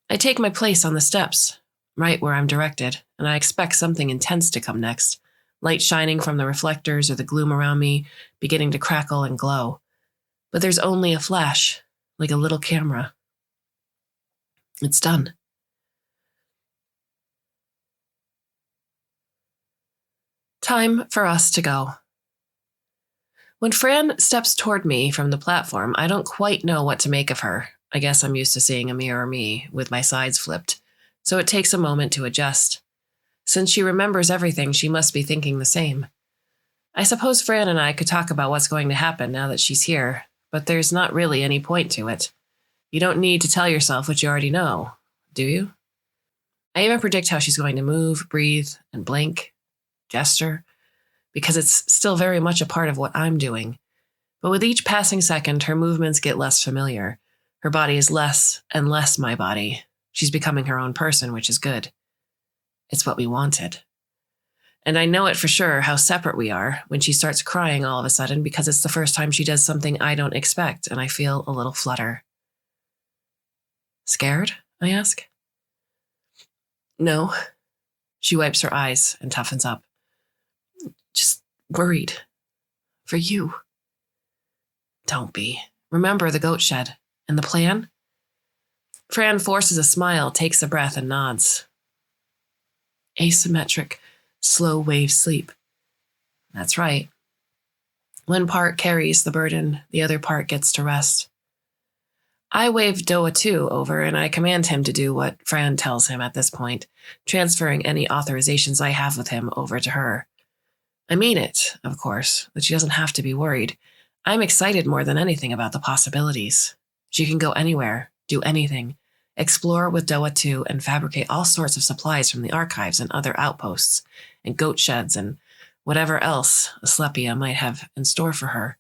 I take my place on the steps, right where I'm directed, and I expect something intense to come next, light shining from the reflectors or the gloom around me beginning to crackle and glow. But there's only a flash, like a little camera. It's done. Time for us to go. When Fran steps toward me from the platform, I don't quite know what to make of her. I guess I'm used to seeing a mirror me with my sides flipped, so it takes a moment to adjust. Since she remembers everything, she must be thinking the same. I suppose Fran and I could talk about what's going to happen now that she's here, but there's not really any point to it. You don't need to tell yourself what you already know, do you? I even predict how she's going to move, breathe, and blink, gesture, because it's still very much a part of what I'm doing. But with each passing second, her movements get less familiar. Her body is less and less my body. She's becoming her own person, which is good. It's what we wanted. And I know it for sure how separate we are when she starts crying all of a sudden because it's the first time she does something I don't expect, and I feel a little flutter. Scared? I ask. No. She wipes her eyes and toughens up. Just worried. For you. Don't be. Remember the goat shed and the plan? Fran forces a smile, takes a breath, and nods. Asymmetric, slow wave sleep. That's right. One part carries the burden, the other part gets to rest. I wave Doa 2 over and I command him to do what Fran tells him at this point, transferring any authorizations I have with him over to her. I mean it, of course, that she doesn't have to be worried. I'm excited more than anything about the possibilities. She can go anywhere, do anything, explore with Doa 2 and fabricate all sorts of supplies from the archives and other outposts, and goat sheds and whatever else Asclepia might have in store for her.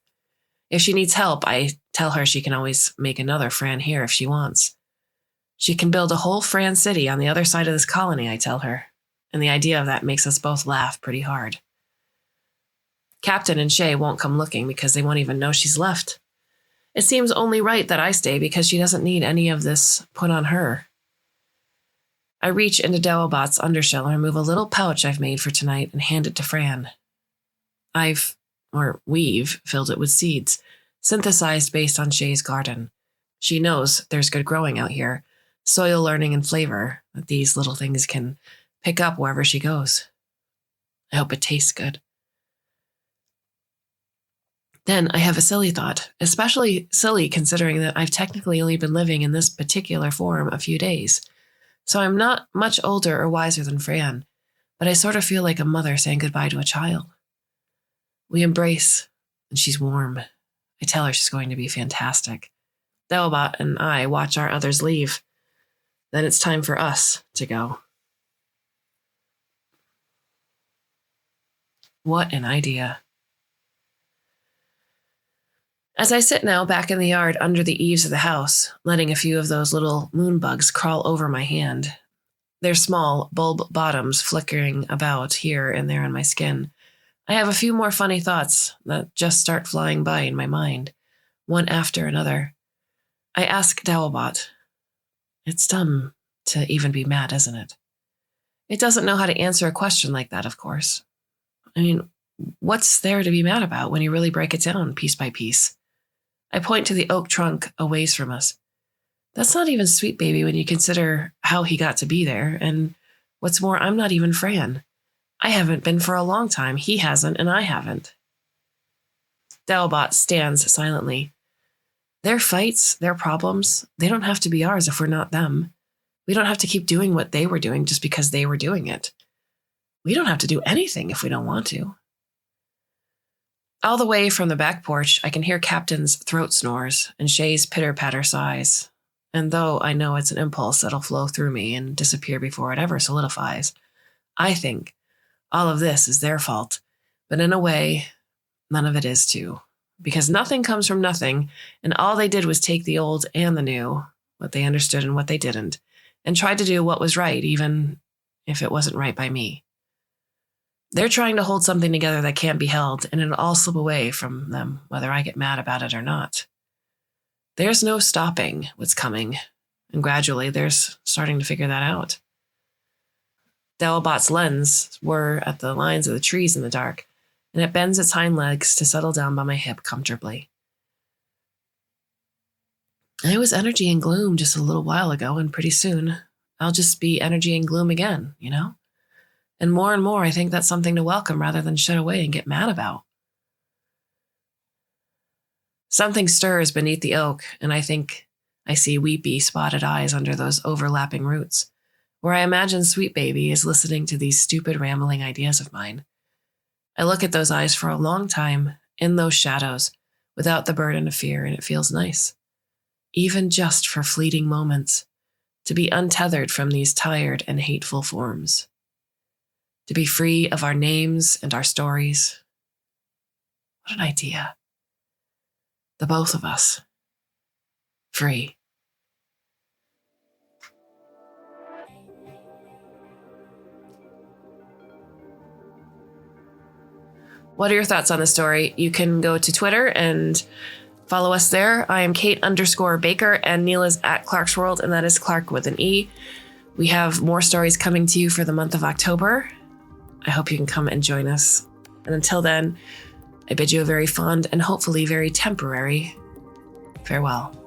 If she needs help, I tell her she can always make another Fran here if she wants. She can build a whole Fran city on the other side of this colony, I tell her, and the idea of that makes us both laugh pretty hard. Captain and Shay won't come looking because they won't even know she's left. It seems only right that I stay because she doesn't need any of this put on her. I reach into Dawabot's undershell and remove a little pouch I've made for tonight and hand it to Fran. We've filled it with seeds, synthesized based on Shay's garden. She knows there's good growing out here, soil learning and flavor that these little things can pick up wherever she goes. I hope it tastes good. Then I have a silly thought, especially silly considering that I've technically only been living in this particular form a few days. So I'm not much older or wiser than Fran, but I sort of feel like a mother saying goodbye to a child. We embrace, and she's warm. I tell her she's going to be fantastic. Dawabot and I watch our others leave. Then it's time for us to go. What an idea. As I sit now back in the yard under the eaves of the house, letting a few of those little moon bugs crawl over my hand, their small bulb bottoms flickering about here and there on my skin, I have a few more funny thoughts that just start flying by in my mind, one after another. I ask Dawabot. It's dumb to even be mad, isn't it? It doesn't know how to answer a question like that, of course. I mean, what's there to be mad about when you really break it down piece by piece? I point to the oak trunk a ways from us. That's not even Sweetbaby when you consider how he got to be there, and what's more, I'm not even Fran. I haven't been for a long time. He hasn't, and I haven't. Dawabot stands silently. Their fights, their problems, they don't have to be ours if we're not them. We don't have to keep doing what they were doing just because they were doing it. We don't have to do anything if we don't want to. All the way from the back porch, I can hear Captain's throat snores and Shay's pitter-patter sighs. And though I know it's an impulse that'll flow through me and disappear before it ever solidifies, I think all of this is their fault. But in a way, none of it is too. Because nothing comes from nothing, and all they did was take the old and the new, what they understood and what they didn't, and tried to do what was right, even if it wasn't right by me. They're trying to hold something together that can't be held, and it'll all slip away from them, whether I get mad about it or not. There's no stopping what's coming, and gradually they're starting to figure that out. Dalbot's lens were at the lines of the trees in the dark, and it bends its hind legs to settle down by my hip comfortably. I was energy and gloom just a little while ago, and pretty soon I'll just be energy and gloom again, you know? And more, I think that's something to welcome rather than shut away and get mad about. Something stirs beneath the oak, and I think I see weepy, spotted eyes under those overlapping roots, where I imagine Sweetbaby is listening to these stupid, rambling ideas of mine. I look at those eyes for a long time, in those shadows, without the burden of fear, and it feels nice. Even just for fleeting moments, to be untethered from these tired and hateful forms. To be free of our names and our stories. What an idea. The both of us. Free. What are your thoughts on the story? You can go to Twitter and follow us there. I am Kate_Baker and Neil is at Clarkesworld, and that is Clark with an E. We have more stories coming to you for the month of October. I hope you can come and join us. And until then, I bid you a very fond and hopefully very temporary farewell.